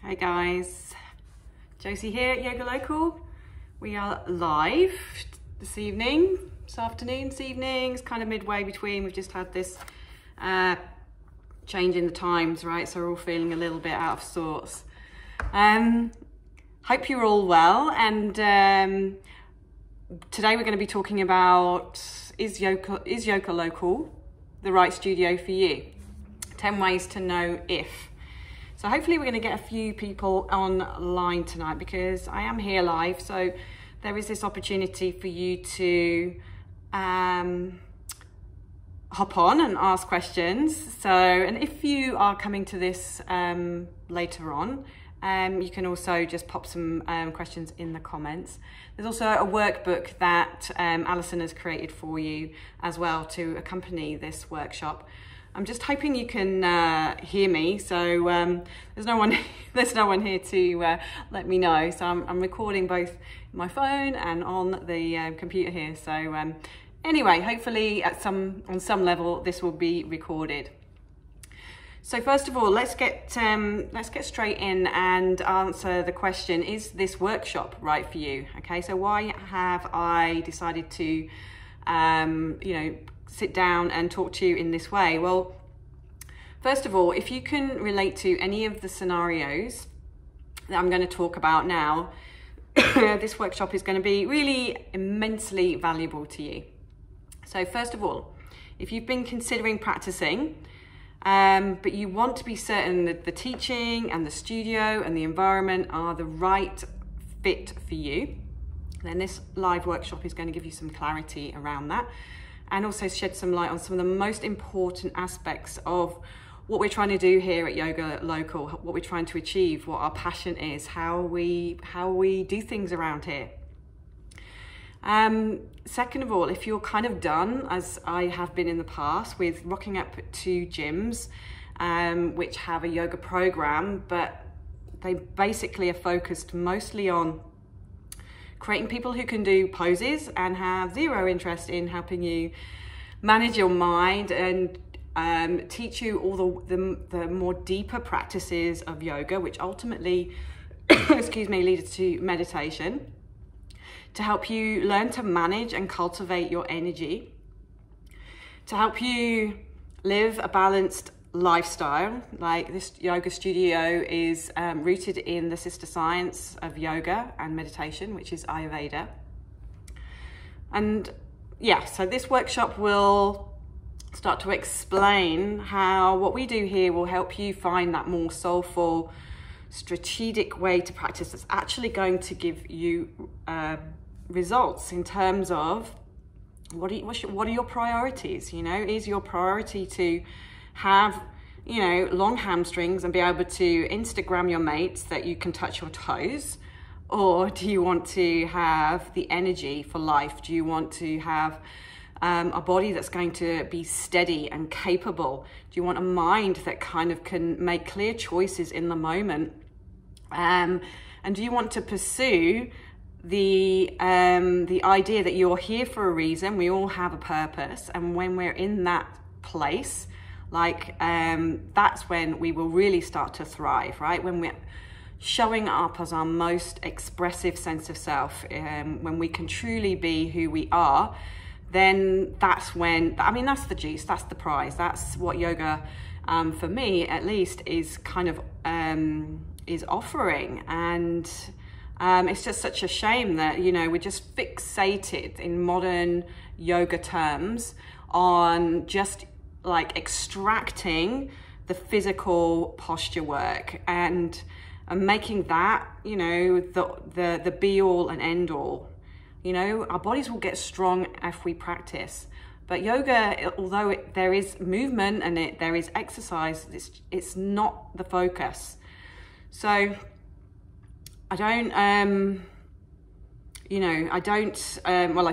Hey guys, Josie here at YogaLocal. We are live this evening, this afternoon, this evening. It's kind of midway between. We've just had this change in the times, right? So we're all feeling a little bit out of sorts. Hope you're all well. And today we're going to be talking about, is YogaLocal the right studio for you? 10 ways to know if. So hopefully we're going to get a few people online tonight because I am here live. So there is this opportunity for you to hop on and ask questions. So, and if you are coming to this later on, you can also just pop some questions in the comments. There's also a workbook that Alison has created for you as well to accompany this workshop. I'm just hoping you can hear me. So there's no one here to let me know. So I'm recording both my phone and on the computer here. So anyway, hopefully on some level this will be recorded. So first of all, let's get straight in and answer the question: is this workshop right for you? Okay, so why have I decided to sit down and talk to you in this way? Well, first of all, if you can relate to any of the scenarios that I'm going to talk about now, this workshop is going to be really immensely valuable to you. So first of all, if you've been considering practicing, but you want to be certain that the teaching and the studio and the environment are the right fit for you, then this live workshop is going to give you some clarity around that, and also shed some light on some of the most important aspects of what we're trying to do here at YogaLocal, what we're trying to achieve, what our passion is, how we do things around here. Second of all, if you're kind of done, as I have been in the past, with rocking up to gyms which have a yoga program, but they basically are focused mostly on creating people who can do poses and have zero interest in helping you manage your mind and teach you all the more deeper practices of yoga, which ultimately lead to meditation, to help you learn to manage and cultivate your energy, to help you live a balanced lifestyle. Like, this yoga studio is rooted in the sister science of yoga and meditation, which is Ayurveda. And yeah, so this workshop will start to explain how what we do here will help you find that more soulful, strategic way to practice that's actually going to give you results in terms of what are your priorities. Is your priority to have long hamstrings and be able to Instagram your mates that you can touch your toes? Or do you want to have the energy for life? Do you want to have a body that's going to be steady and capable? Do you want a mind that kind of can make clear choices in the moment? And do you want to pursue the idea that you're here for a reason? We all have a purpose, and when we're in that place, that's when we will really start to thrive, right? When we're showing up as our most expressive sense of self, when we can truly be who we are, then that's when, that's the juice, that's the prize. That's what yoga, for me at least, is kind of is offering. And it's just such a shame that we're just fixated in modern yoga terms on just like extracting the physical posture work and making that the be all and end all. Our bodies will get strong if we practice, but yoga, although there is movement and there is exercise, it's not the focus. So I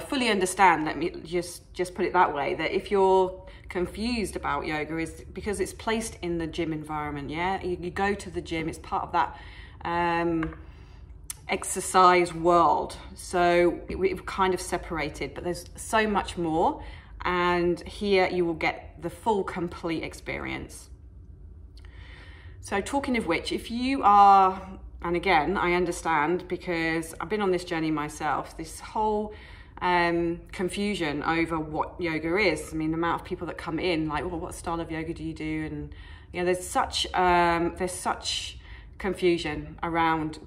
fully understand, let me just put it that way, that if you're confused about yoga, is because it's placed in the gym environment. Yeah, you go to the gym, it's part of that exercise world, so we've kind of separated, but there's so much more, and here you will get the full complete experience. So talking of which, if you are, and again, I understand because I've been on this journey myself, this whole confusion over what yoga is. I mean, the amount of people that come in like, well, what style of yoga do you do? And you know, there's such confusion around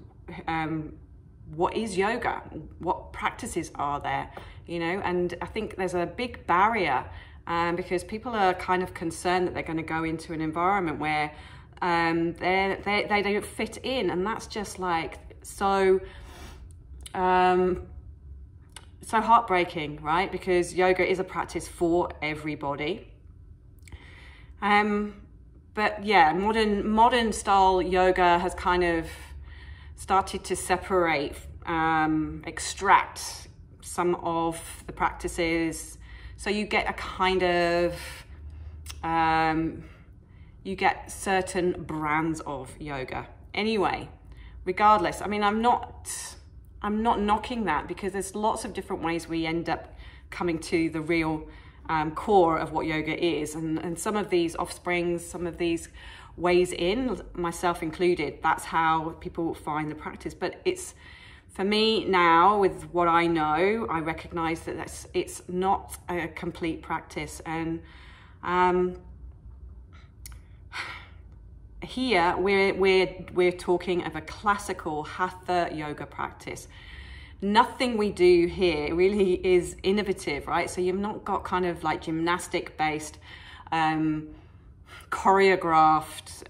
what is yoga, what practices are there, you know, and I think there's a big barrier because people are kind of concerned that they're going to go into an environment where they don't fit in, and that's just like so heartbreaking, right? Because yoga is a practice for everybody. But yeah, modern style yoga has kind of started to separate, extract some of the practices. So you get a kind of, you get certain brands of yoga. Anyway, regardless, I mean, I'm not knocking that because there's lots of different ways we end up coming to the real core of what yoga is, and some of these offsprings, some of these ways in, myself included, that's how people find the practice. But it's, for me now, with what I know, I recognize that it's not a complete practice. And here we're talking of a classical hatha yoga practice. Nothing we do here really is innovative, right? So you've not got kind of like gymnastic based, choreographed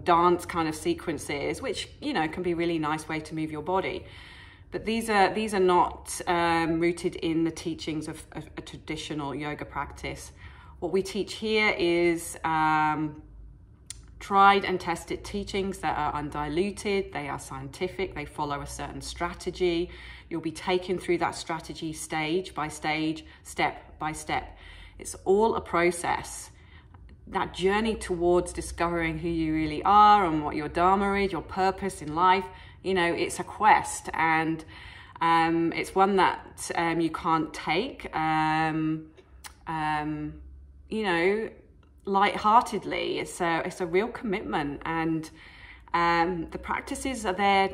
dance kind of sequences, which, you know, can be a really nice way to move your body. But these are not rooted in the teachings of a traditional yoga practice. What we teach here is tried and tested teachings that are undiluted, they are scientific, they follow a certain strategy. You'll be taken through that strategy stage by stage, step by step. It's all a process. That journey towards discovering who you really are and what your dharma is, your purpose in life, you know, it's a quest, and it's one that you can't take, you know, lightheartedly. It's a real commitment, and the practices are there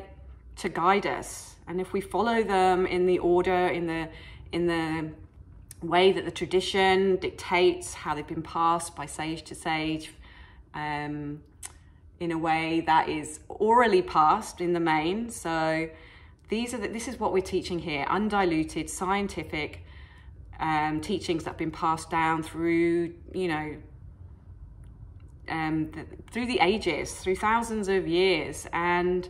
to guide us, and if we follow them in the order, in the way that the tradition dictates, how they've been passed by sage to sage, in a way that is orally passed in the main. So this is what we're teaching here: undiluted, scientific teachings that have been passed down through, you know, through the ages, through thousands of years. And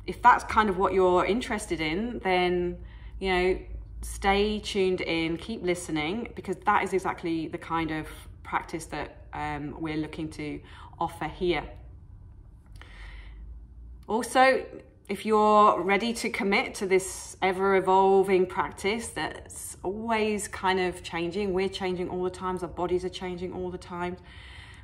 if that's kind of what you're interested in, then, you know, stay tuned in, keep listening, because that is exactly the kind of practice that we're looking to offer here. Also, if you're ready to commit to this ever-evolving practice that's always kind of changing, we're changing all the time, our bodies are changing all the time,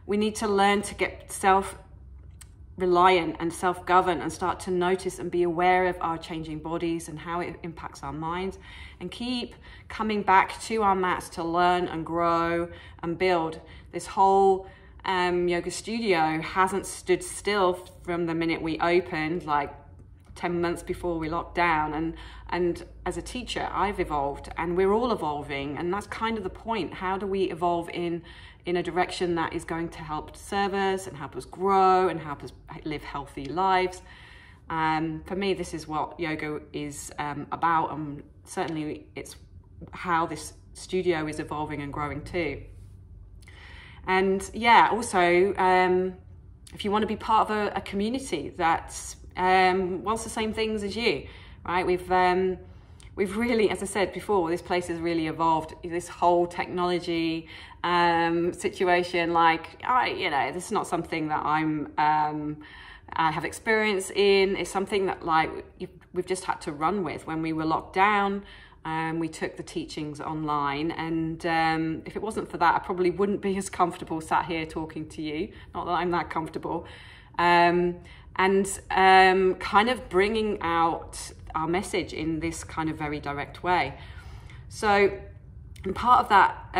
we need to learn to get self-reliant and self-governed and start to notice and be aware of our changing bodies and how it impacts our minds, and keep coming back to our mats to learn and grow and build. This whole yoga studio hasn't stood still from the minute we opened, like 10 months before we locked down, and as a teacher I've evolved, and we're all evolving, and that's kind of the point. How do we evolve in a direction that is going to help serve us and help us grow and help us live healthy lives? For me, this is what yoga is about, and certainly it's how this studio is evolving and growing too. And yeah, also if you want to be part of a community that's wants the same things as you, right? We've really, as I said before, this place has really evolved. This whole technology situation, like, you know, this is not something that I have experience in. It's something that, like, we've just had to run with. When we were locked down, we took the teachings online, and if it wasn't for that, I probably wouldn't be as comfortable sat here talking to you. Not that I'm that comfortable. And kind of bringing out our message in this kind of very direct way. So And part of that,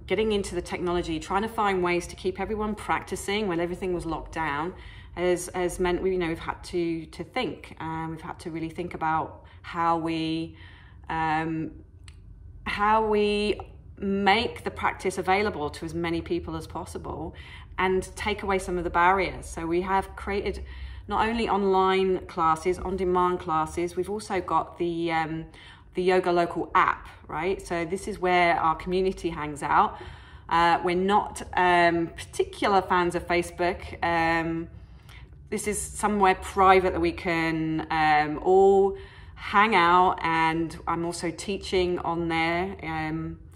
getting into the technology, trying to find ways to keep everyone practicing when everything was locked down, has meant we've had to think. We've had to really think about how we make the practice available to as many people as possible, and take away some of the barriers. So we have created not only online classes, on-demand classes. We've also got the YogaLocal app, right? So this is where our community hangs out. We're not particular fans of Facebook. This is somewhere private that we can all hang out, and I'm also teaching on there.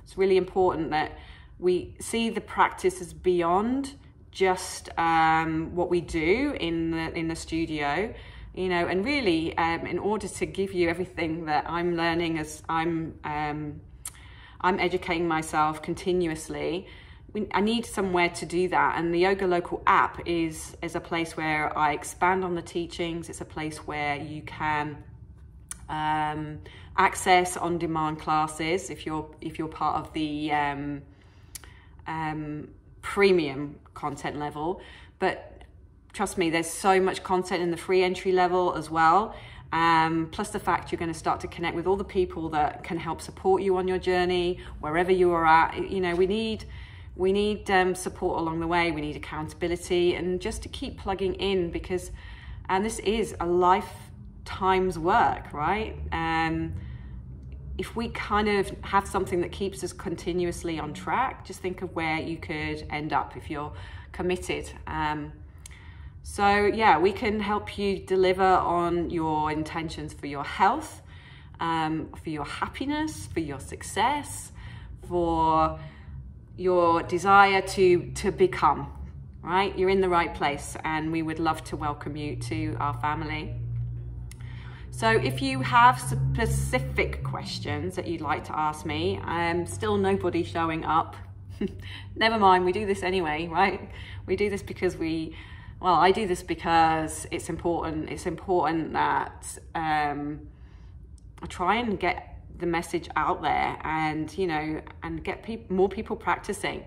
It's really important that we see the practice as beyond just what we do in the studio. And really, in order to give you everything that I'm learning as I'm educating myself continuously, I need somewhere to do that. And the YogaLocal app is a place where I expand on the teachings. It's a place where you can access on-demand classes if you're part of the premium content level. But trust me, there's so much content in the free entry level as well. Plus the fact you're going to start to connect with all the people that can help support you on your journey, wherever you are at. We need support along the way. We need accountability, and just to keep plugging in, because this is a lifetime's work, right? If we kind of have something that keeps us continuously on track, just think of where you could end up if you're committed. So yeah, we can help you deliver on your intentions for your health, for your happiness, for your success, for your desire to become, right? You're in the right place, and we would love to welcome you to our family. So if you have specific questions that you'd like to ask me, still nobody showing up. Never mind, we do this anyway, right? We do this because I do this because it's important. It's important that I try and get the message out there, and and get more people practicing.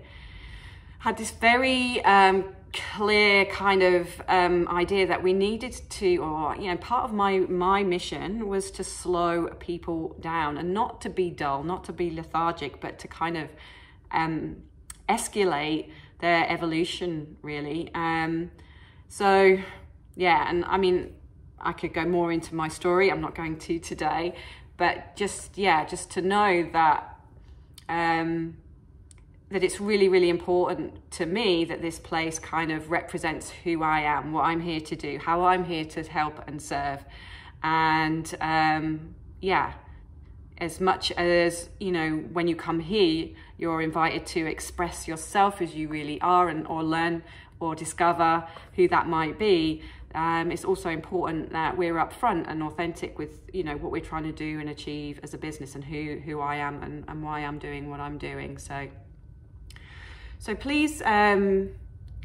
Had this very clear kind of idea that we needed to, or part of my mission was to slow people down, and not to be dull, not to be lethargic, but to kind of escalate their evolution, really. So yeah, and I mean, I could go more into my story. I'm not going to today, but just to know that that it's really, really important to me that this place kind of represents who I am, what I'm here to do, how I'm here to help and serve. And as much as, when you come here, you're invited to express yourself as you really are, or learn or discover who that might be. It's also important that we're upfront and authentic with, what we're trying to do and achieve as a business, and who I am and why I'm doing what I'm doing. So please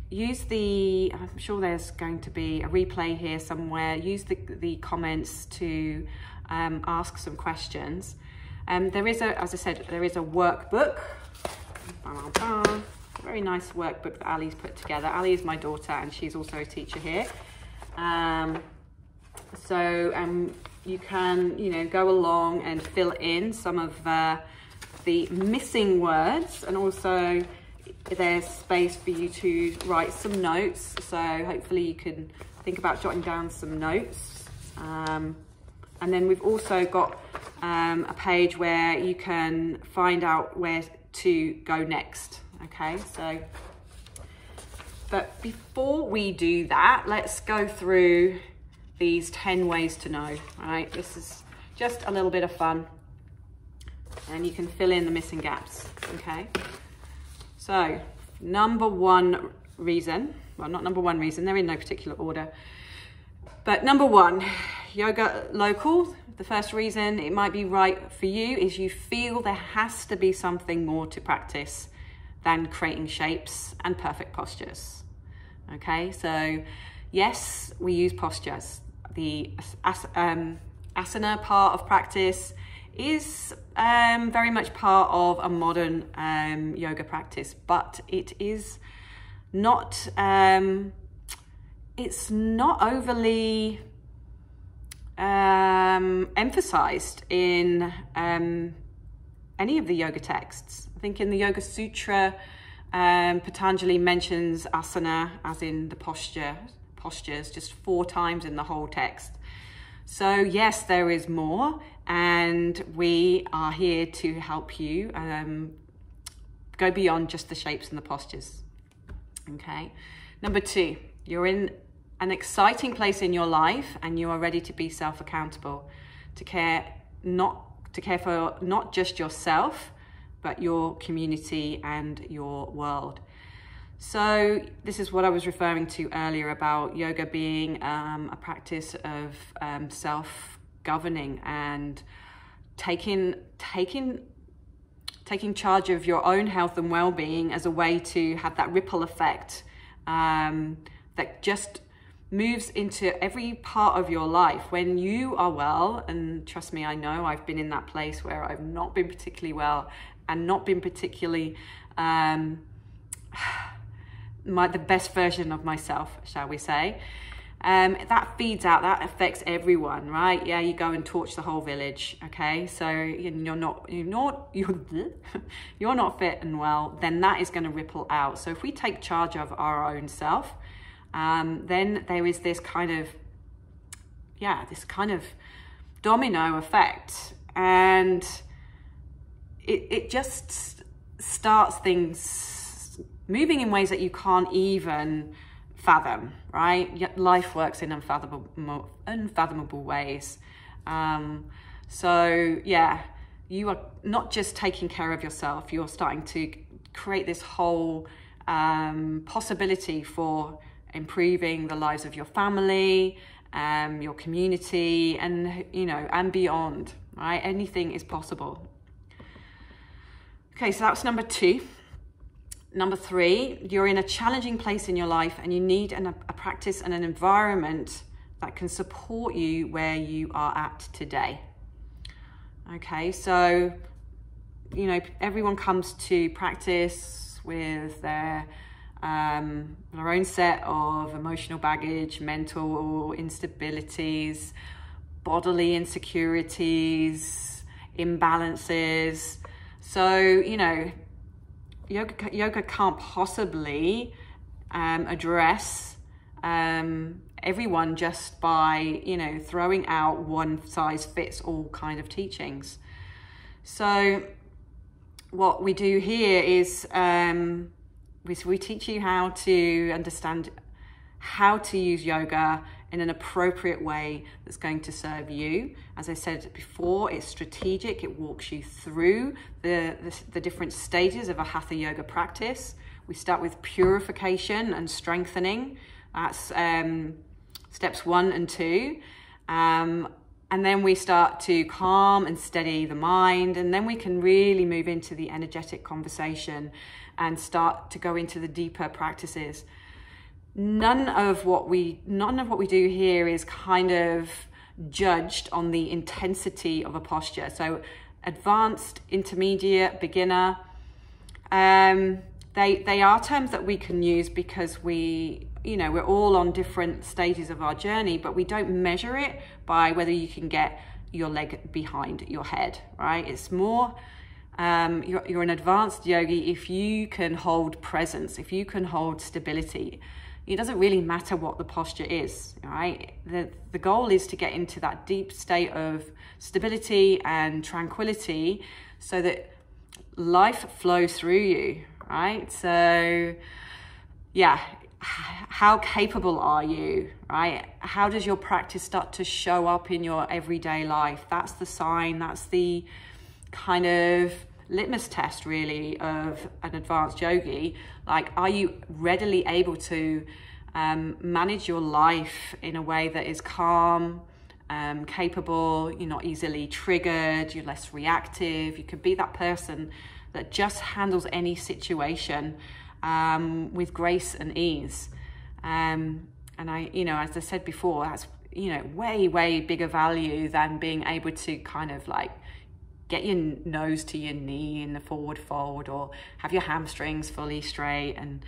use I'm sure there's going to be a replay here somewhere. Use the comments to ask some questions. There is as I said, there is a workbook. Very nice workbook that Ali's put together. Ali is my daughter, and she's also a teacher here. You can, go along and fill in some of the missing words, and also there's space for you to write some notes. So hopefully you can think about jotting down some notes. And then we've also got a page where you can find out where to go next. Okay, but before we do that, let's go through these 10 ways to know, right? This is just a little bit of fun, and you can fill in the missing gaps, okay? So, number one reason, well, not number one reason, they're in no particular order, but number one, YogaLocal, the first reason it might be right for you is you feel there has to be something more to practice than creating shapes and perfect postures. Okay, so yes, we use postures. The asana part of practice is very much part of a modern yoga practice, but it is not, it's not overly emphasized in any of the yoga texts. I think in the Yoga Sutra, Patanjali mentions asana, as in the postures, just 4 times in the whole text. So yes, there is more, and we are here to help you go beyond just the shapes and the postures. Okay. Number 2, you're in an exciting place in your life and you are ready to be self-accountable, to care for not just yourself, but your community and your world. So this is what I was referring to earlier about yoga being a practice of self-governing and taking charge of your own health and well-being as a way to have that ripple effect that just moves into every part of your life. When you are well, and trust me, I know I've been in that place where I've not been particularly well and not been particularly the best version of myself, shall we say. That feeds out, that affects everyone, right? Yeah, you go and torch the whole village, okay? So you're not fit and well, then that is going to ripple out. So if we take charge of our own self, then there is this kind of domino effect, and it just starts things moving in ways that you can't even fathom, right? Yet life works in unfathomable ways. So yeah, you are not just taking care of yourself, you're starting to create this whole possibility for improving the lives of your family, your community, and and beyond, right? Anything is possible. Okay, so that's number 2. Number 3, you're in a challenging place in your life and you need a practice and an environment that can support you where you are at today. Okay, so, everyone comes to practice with their own set of emotional baggage, mental instabilities, bodily insecurities, imbalances. So, yoga can't possibly address everyone just by, throwing out one-size-fits-all kind of teachings. So what we do here is we teach you how to understand how to use yoga in an appropriate way that's going to serve you. As I said before, it's strategic. It walks you through the different stages of a hatha yoga practice. We start with purification and strengthening. That's steps 1 and 2. And then we start to calm and steady the mind. And then we can really move into the energetic conversation and start to go into the deeper practices. None of what we do here is kind of judged on the intensity of a posture. So advanced, intermediate, beginner, they are terms that we can use because we're all on different stages of our journey, but we don't measure it by whether you can get your leg behind your head, right? It's more, you're an advanced yogi if you can hold presence, if you can hold stability. It doesn't really matter what the posture is, right? The goal is to get into that deep state of stability and tranquility so that life flows through you, right? So yeah, how capable are you, right? How does your practice start to show up in your everyday life? That's the sign, that's the kind of litmus test really of an advanced yogi. Like, are you readily able to manage your life in a way that is calm, capable, you're not easily triggered, you're less reactive, you can be that person that just handles any situation with grace and ease. And I, as I said before, that's, way, way bigger value than being able to kind of like get your nose to your knee in the forward fold, or have your hamstrings fully straight, and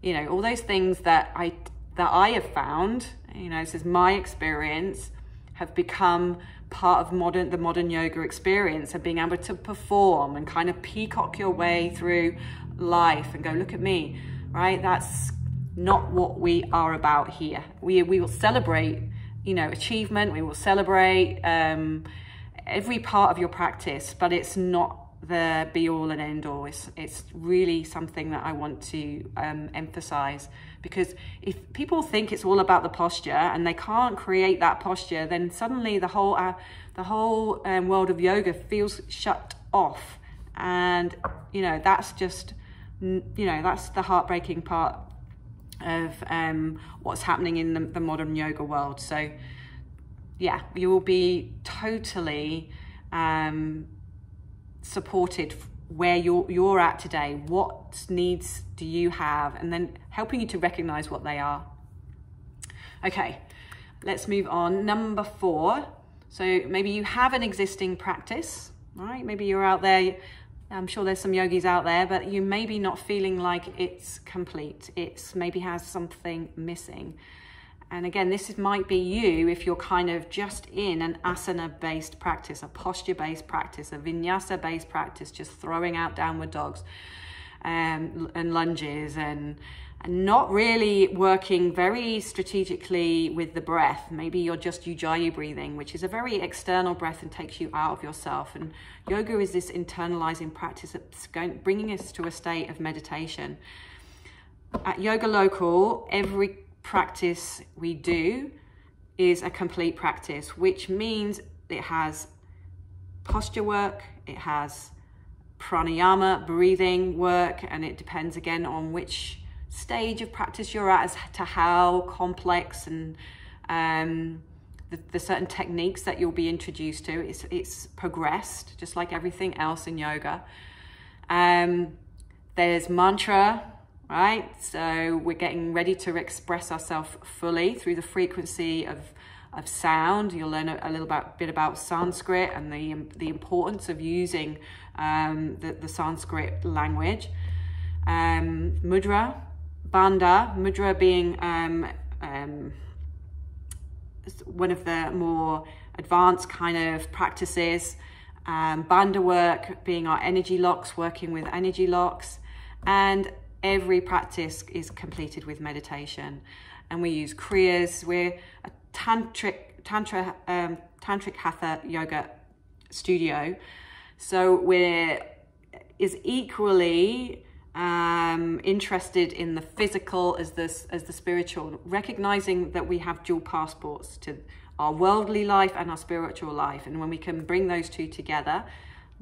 you know, all those things that I have found, you know, this is my experience, have become part of the modern yoga experience, of being able to perform and kind of peacock your way through life and go, look at me, right? That's not what we are about here. We will celebrate, you know, achievement. We will celebrate every part of your practice, but it's not the be all and end all. It's really something that I want to emphasize, because if people think it's all about the posture and they can't create that posture, then suddenly the whole world of yoga feels shut off. And you know, that's just, you know, that's the heartbreaking part of what's happening in the modern yoga world. So yeah, you will be totally supported where you're at today. What needs do you have? And then helping you to recognize what they are. Okay, let's move on. Number 4. So maybe you have an existing practice, right? Maybe you're out there. I'm sure there's some yogis out there, but you may be not feeling like it's complete. It's maybe has something missing. And again, this might be you if you're kind of just in an asana-based practice, a posture-based practice, a vinyasa-based practice, just throwing out downward dogs and lunges, and not really working very strategically with the breath. Maybe you're just ujjayi breathing, which is a very external breath and takes you out of yourself. And yoga is this internalizing practice that's bringing us to a state of meditation. At YogaLocal, every practice we do is a complete practice, which means it has posture work, it has pranayama, breathing work, and it depends again on which stage of practice you're at as to how complex and the certain techniques that you'll be introduced to. It's progressed, just like everything else in yoga. There's mantra, right? So we're getting ready to express ourselves fully through the frequency of sound. You'll learn a little bit about Sanskrit and the importance of using the Sanskrit language. Mudra, bandha, mudra being one of the more advanced kind of practices. Bandha work being our energy locks, working with energy locks, and every practice is completed with meditation. And we use kriyas. We're a tantric hatha yoga studio, so we're equally interested in the physical as the spiritual, recognizing that we have dual passports to our worldly life and our spiritual life. And when we can bring those two together,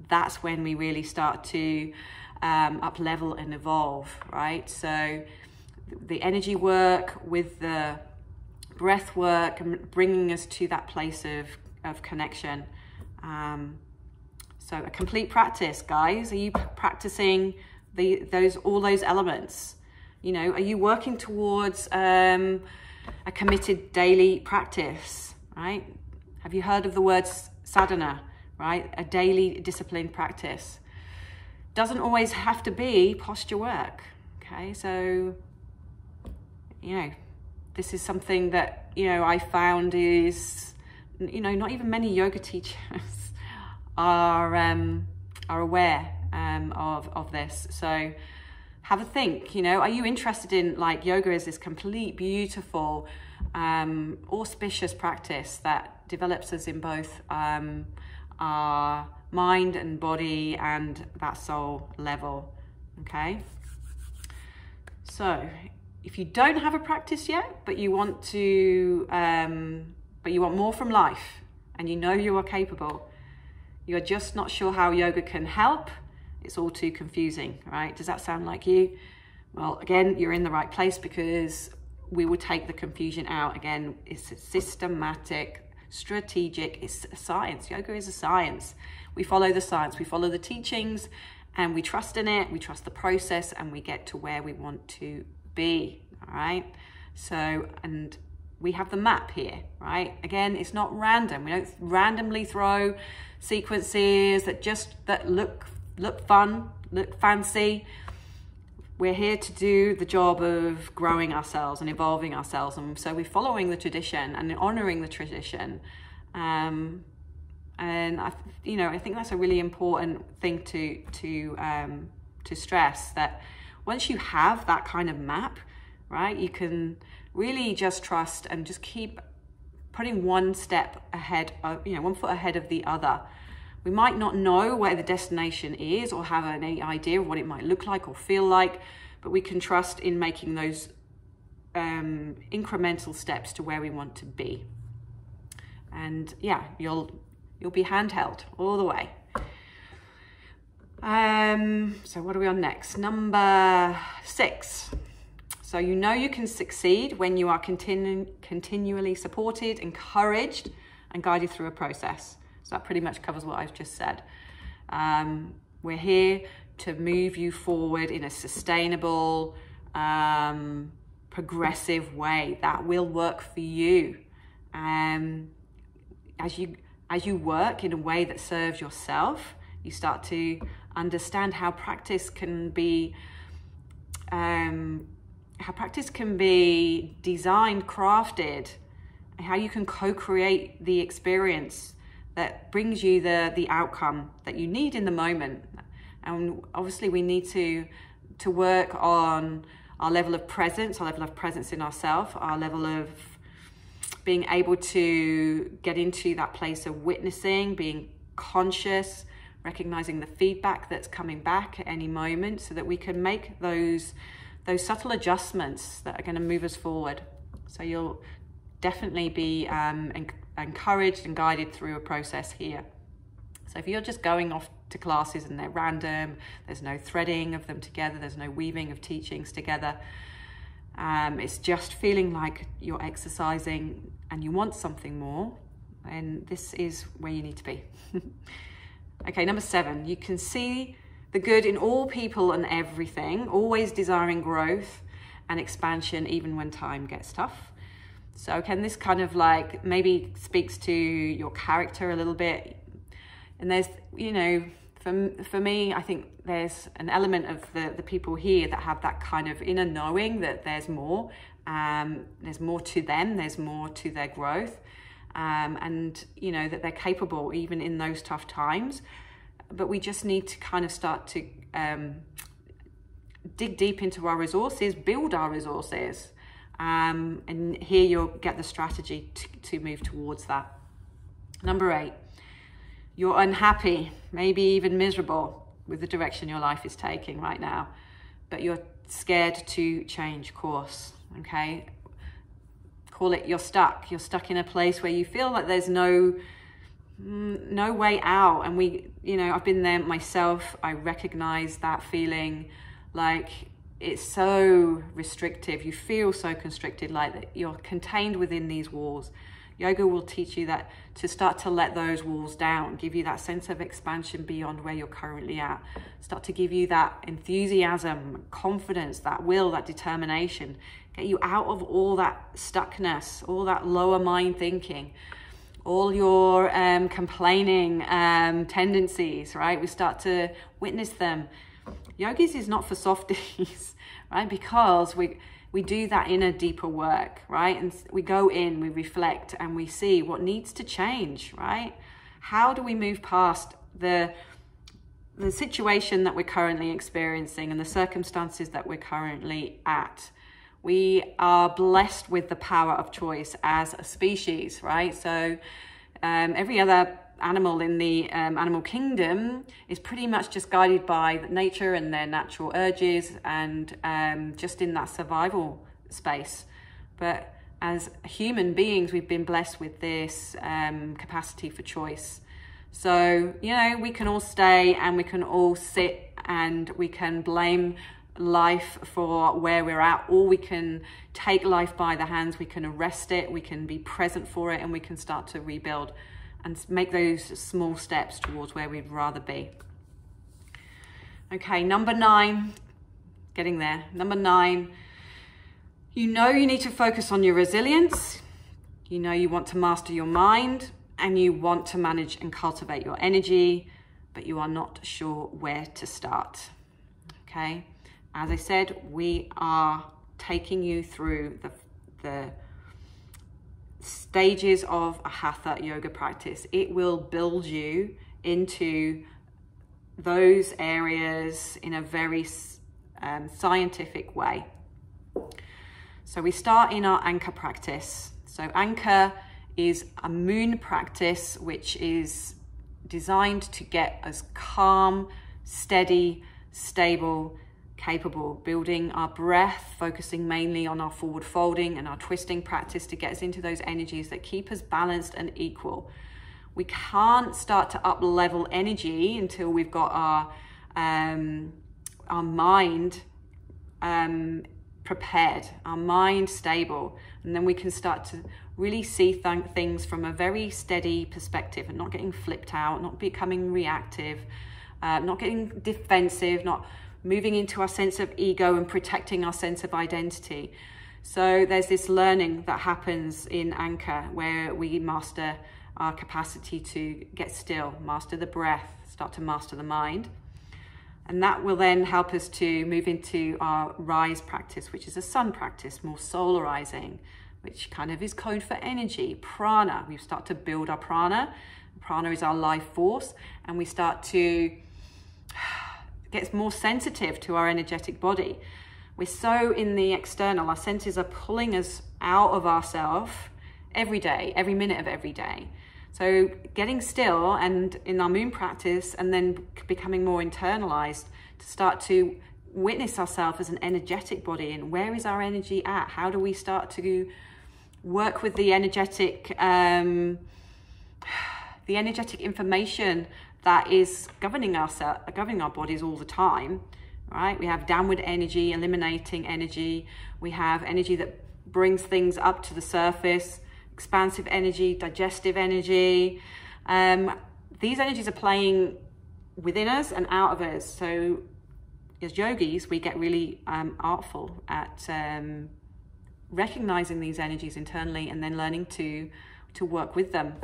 that's when we really start to up level and evolve, right? So the energy work with the breath work and bringing us to that place of connection. So a complete practice, guys. Are you practicing all those elements? You know, are you working towards a committed daily practice, right? Have you heard of the word sadhana, right? A daily disciplined practice. Doesn't always have to be posture work, okay? So, you know, this is something that, you know, I found is, you know, not even many yoga teachers are aware of this. So have a think, you know, are you interested in, like, yoga is this complete, beautiful, auspicious practice that develops us in both our mind and body and that soul level, okay? So if you don't have a practice yet, but you want to, but you want more from life, and you know you are capable, you're just not sure how yoga can help, it's all too confusing, right? Does that sound like you? Well, again, you're in the right place, because we will take the confusion out. Again, it's systematic, strategic, it's a science. Yoga is a science. We follow the science, we follow the teachings, and we trust in it, we trust the process, and we get to where we want to be, all right? So, and we have the map here, right? Again, it's not random. We don't randomly throw sequences that look fun, look fancy. We're here to do the job of growing ourselves and evolving ourselves. And so we're following the tradition and honoring the tradition. And I think that's a really important thing to stress, that once you have that kind of map, right, you can really just trust and just keep putting one step ahead of, 1 foot ahead of the other. We might not know where the destination is or have any idea of what it might look like or feel like, but we can trust in making those incremental steps to where we want to be. And yeah, you'll be handheld all the way. So what are we on next? Number 6. So you can succeed when you are continually supported, encouraged, and guided through a process. So that pretty much covers what I've just said. We're here to move you forward in a sustainable, progressive way that will work for you. As you work in a way that serves yourself, you start to understand how practice can be designed, crafted, and how you can co-create the experience that brings you the outcome that you need in the moment. And obviously we need to work on our level of presence in ourselves, our level of being able to get into that place of witnessing, being conscious, recognizing the feedback that's coming back at any moment, so that we can make those subtle adjustments that are going to move us forward. So you'll definitely be encouraged and guided through a process here. So if you're just going off to classes and they're random, there's no threading of them together, there's no weaving of teachings together, it's just feeling like you're exercising and you want something more, and this is where you need to be. Okay, number 7, you can see the good in all people and everything, always desiring growth and expansion even when time gets tough. So can this kind of like maybe speaks to your character a little bit? And there's, for me, I think there's an element of the people here that have that kind of inner knowing that there's more to them, there's more to their growth, and that they're capable even in those tough times. But we just need to kind of start to dig deep into our resources, build our resources, and here you'll get the strategy to move towards that. Number 8, you're unhappy, maybe even miserable with the direction your life is taking right now, but you're scared to change course, okay? Call it you're stuck in a place where you feel like there's no way out. And I've been there myself. I recognize that feeling, like it's so restrictive. You feel so constricted, like that you're contained within these walls. Yoga will teach you that to start to let those walls down, give you that sense of expansion beyond where you're currently at, start to give you that enthusiasm, confidence, that will, that determination, get you out of all that stuckness, all that lower mind thinking, all your complaining tendencies, right? We start to witness them. Yogis is not for softies, right? Because we do that inner deeper work, right? And we go in, we reflect, and we see what needs to change, right? How do we move past the situation that we're currently experiencing and the circumstances that we're currently at? We are blessed with the power of choice as a species, right? So every other animal in the animal kingdom is pretty much just guided by nature and their natural urges and just in that survival space. But as human beings, we've been blessed with this capacity for choice. So, we can all stay and we can all sit and we can blame life for where we're at, or we can take life by the hands, we can arrest it, we can be present for it, and we can start to rebuild and make those small steps towards where we'd rather be. Okay, number 9, getting there. Number 9, you need to focus on your resilience, You know you want to master your mind and you want to manage and cultivate your energy, but you are not sure where to start. Okay, as I said, we are taking you through the stages of a hatha yoga practice. It will build you into those areas in a very scientific way. So we start in our anchor practice. So anchor is a moon practice which is designed to get us calm, steady, stable, capable, building our breath, focusing mainly on our forward folding and our twisting practice to get us into those energies that keep us balanced and equal. We can't start to up level energy until we've got our mind prepared, our mind stable, and then we can start to really see things from a very steady perspective and not getting flipped out, not becoming reactive, not getting defensive, not moving into our sense of ego and protecting our sense of identity. So there's this learning that happens in anchor where we master our capacity to get still, master the breath, start to master the mind. And that will then help us to move into our rise practice, which is a sun practice, more solarizing, which kind of is code for energy, prana. We start to build our prana. Prana is our life force, and we start to get more sensitive to our energetic body. We're so in the external, our senses are pulling us out of ourselves every day, every minute of every day. So getting still and in our moon practice and then becoming more internalized to start to witness ourselves as an energetic body, and where is our energy at? How do we start to work with the energetic information that is governing our bodies all the time, right? We have downward energy, eliminating energy. We have energy that brings things up to the surface, expansive energy, digestive energy. These energies are playing within us and out of us. So as yogis, we get really artful at recognizing these energies internally and then learning to work with them.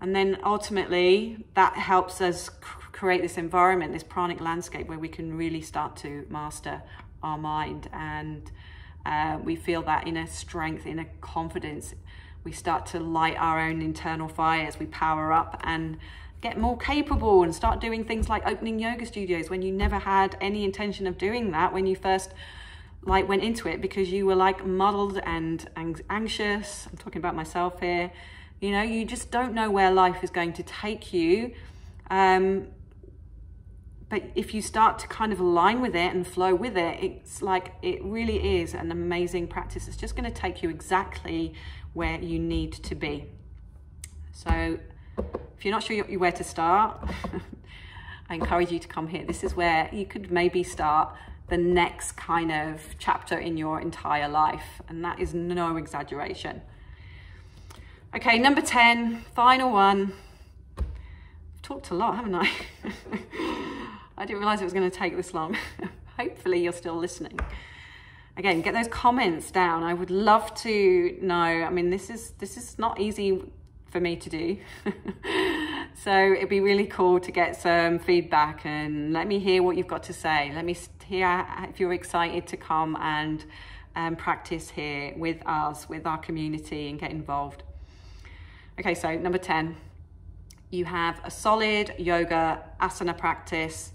And then ultimately that helps us create this environment, this pranic landscape where we can really start to master our mind, and we feel that inner strength, inner confidence. We start to light our own internal fires. We power up and get more capable and start doing things like opening yoga studios when you never had any intention of doing that when you first went into it, because you were muddled and anxious. I'm talking about myself here. You know, you just don't know where life is going to take you. But if you start to kind of align with it and flow with it, it's like, it really is an amazing practice. It's just going to take you exactly where you need to be. So if you're not sure where to start, I encourage you to come here. This is where you could maybe start the next kind of chapter in your entire life. And that is no exaggeration. Okay, number 10, final one. I've talked a lot, haven't I? I didn't realize it was going to take this long. Hopefully you're still listening. Again, get those comments down. I would love to know. I mean, this is not easy for me to do. So it'd be really cool to get some feedback and let me hear what you've got to say. Let me hear if you're excited to come and practice here with us, with our community, and get involved. Okay, so number 10, you have a solid yoga asana practice,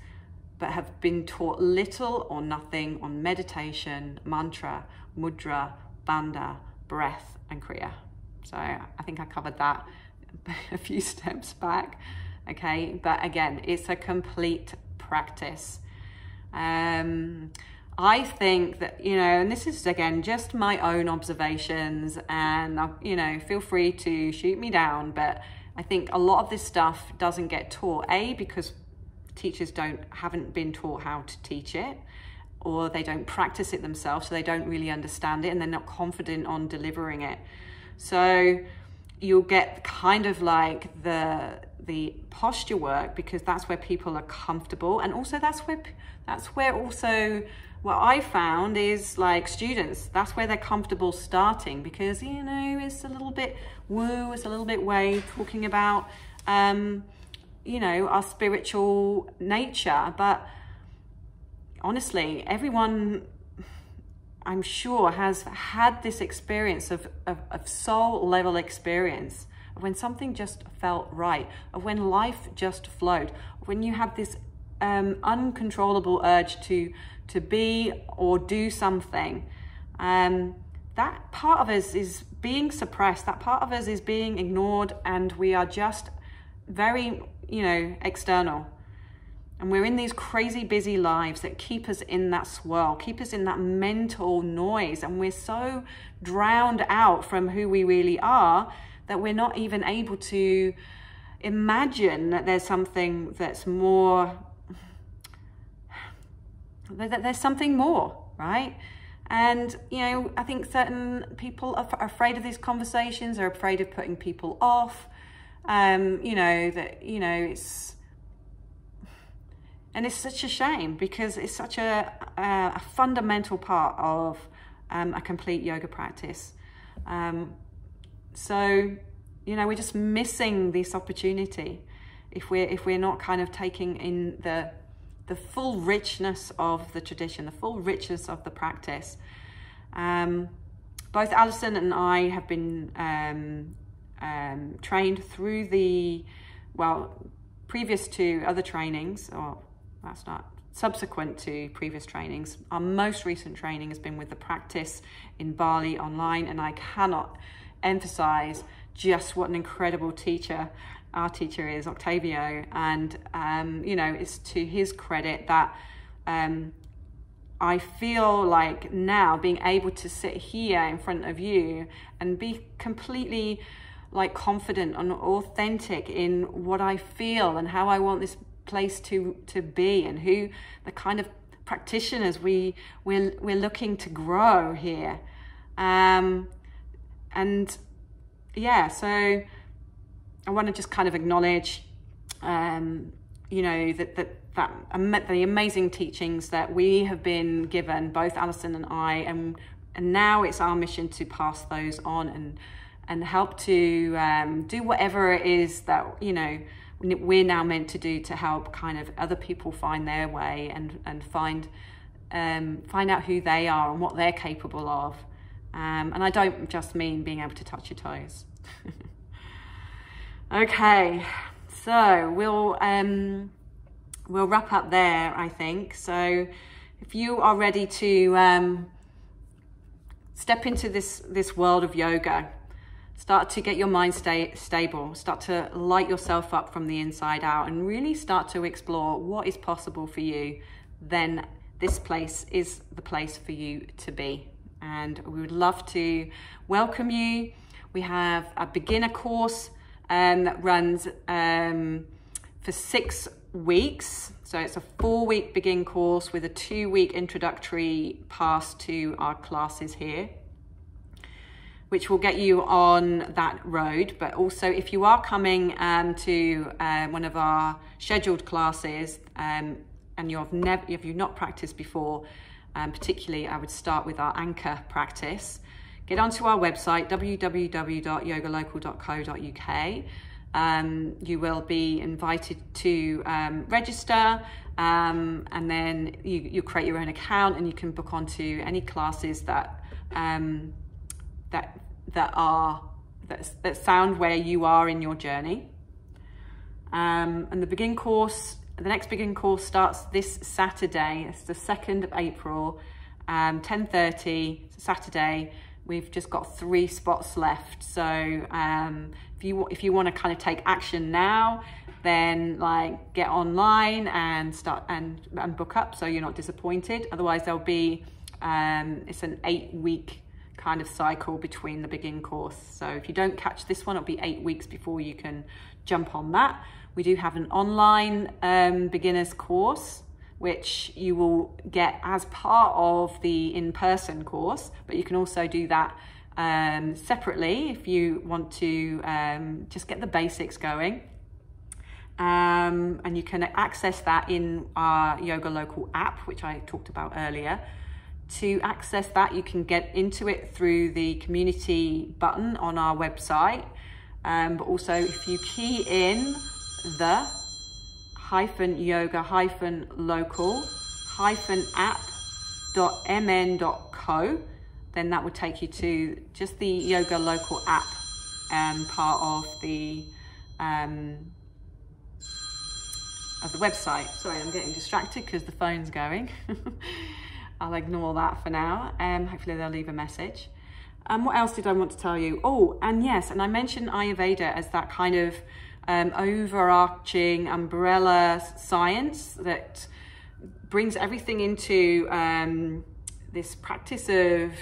but have been taught little or nothing on meditation, mantra, mudra, bandha, breath, and kriya. So I think I covered that a few steps back. Okay, but again, it's a complete practice. I think that, you know, and this is again just my own observations, and you know, feel free to shoot me down, but I think a lot of this stuff doesn't get taught, because teachers haven't been taught how to teach it, or they don't practice it themselves, so they don't really understand it, and they're not confident on delivering it. So you'll get kind of like the the posture work, because that's where people are comfortable, and also that's where also what I found is, like, students, that's where they're comfortable starting, because, you know, it's a little bit woo, it's a little bit way, talking about you know, our spiritual nature. But honestly, everyone, I'm sure, has had this experience of soul level experience, of when something just felt right, of when life just flowed, when you had this uncontrollable urge to be or do something. That part of us is being suppressed, that part of us is being ignored, and we are just very, you know, external. And we're in these crazy busy lives that keep us in that swirl, keep us in that mental noise, and we're so drowned out from who we really are that we're not even able to imagine that there's something that's more, that there's something more, right? And, you know, I think certain people are afraid of these conversations, are afraid of putting people off. You know, that, you know, it's such a shame, because it's such a fundamental part of a complete yoga practice. So, you know, we're just missing this opportunity if we're not kind of taking in the full richness of the tradition, the full richness of the practice. Both Alison and I have been trained through previous to other trainings, or that's not, subsequent to previous trainings. Our most recent training has been with the practice in Bali online, and I cannot emphasize just what an incredible teacher our teacher is, Octavio. And you know, it's to his credit that I feel like now being able to sit here in front of you and be completely, like, confident and authentic in what I feel and how I want this place to be, and who the kind of practitioners we're looking to grow here. And yeah, so I want to just kind of acknowledge, you know, that the amazing teachings that we have been given, both Alison and I, and now it's our mission to pass those on and help to do whatever it is that, you know, we're now meant to do to help kind of other people find their way and find out who they are and what they're capable of. And I don't just mean being able to touch your toes. Okay, so we'll wrap up there, I think. So if you are ready to step into this world of yoga, start to get your mind stable, start to light yourself up from the inside out, and really start to explore what is possible for you, then this place is the place for you to be. And we would love to welcome you. We have a beginner course that runs for 6 weeks. So it's a 4-week begin course with a 2-week introductory pass to our classes here, which will get you on that road. But also, if you are coming to one of our scheduled classes and if you've not practiced before, particularly I would start with our anchor practice. Get onto our website, www.yogalocal.co.uk. You will be invited to register, and then you create your own account, and you can book onto any classes that sound where you are in your journey. And the next begin course starts this Saturday. It's the 2nd of April, 10:30, Saturday. We've just got 3 spots left. So if you want to kind of take action now, then like get online and start and book up, so you're not disappointed. Otherwise, there'll be it's an 8-week kind of cycle between the begin course. So if you don't catch this one, it'll be 8 weeks before you can jump on that. We do have an online beginners course, which you will get as part of the in-person course, but you can also do that separately if you want to just get the basics going. and you can access that in our YogaLocal app, which I talked about earlier. To access that, you can get into it through the community button on our website. But also if you key in the yoga-local-app.mn.co, then that would take you to just the YogaLocal app, part of the website. Sorry, I'm getting distracted because the phone's going. I'll ignore that for now. Hopefully they'll leave a message. What else did I want to tell you? Oh, and yes, and I mentioned Ayurveda as that kind of overarching umbrella science that brings everything into this practice of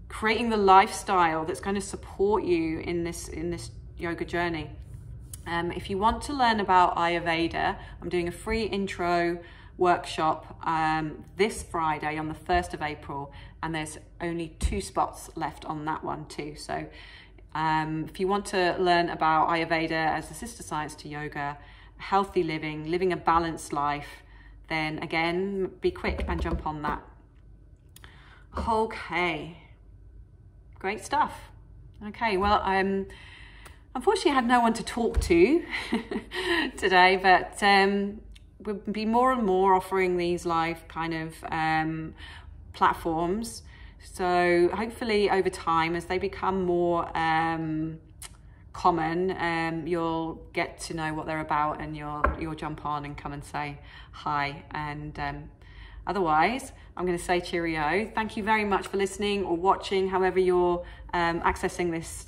creating the lifestyle that's going to support you in this yoga journey. If you want to learn about Ayurveda, I'm doing a free intro workshop this Friday on the 1st of April, and there's only 2 spots left on that one too. So if you want to learn about Ayurveda as a sister science to yoga, healthy living a balanced life, then again, be quick and jump on that. Okay, great stuff. Okay, well, unfortunately I had no one to talk to today, but we'll be more and more offering these live kind of platforms. So hopefully over time, as they become more common, you'll get to know what they're about, and you'll jump on and come and say hi. And otherwise, I'm going to say cheerio. Thank you very much for listening or watching, however you're accessing this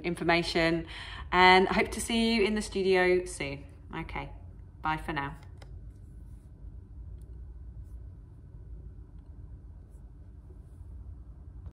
information, and I hope to see you in the studio soon. Okay, bye for now.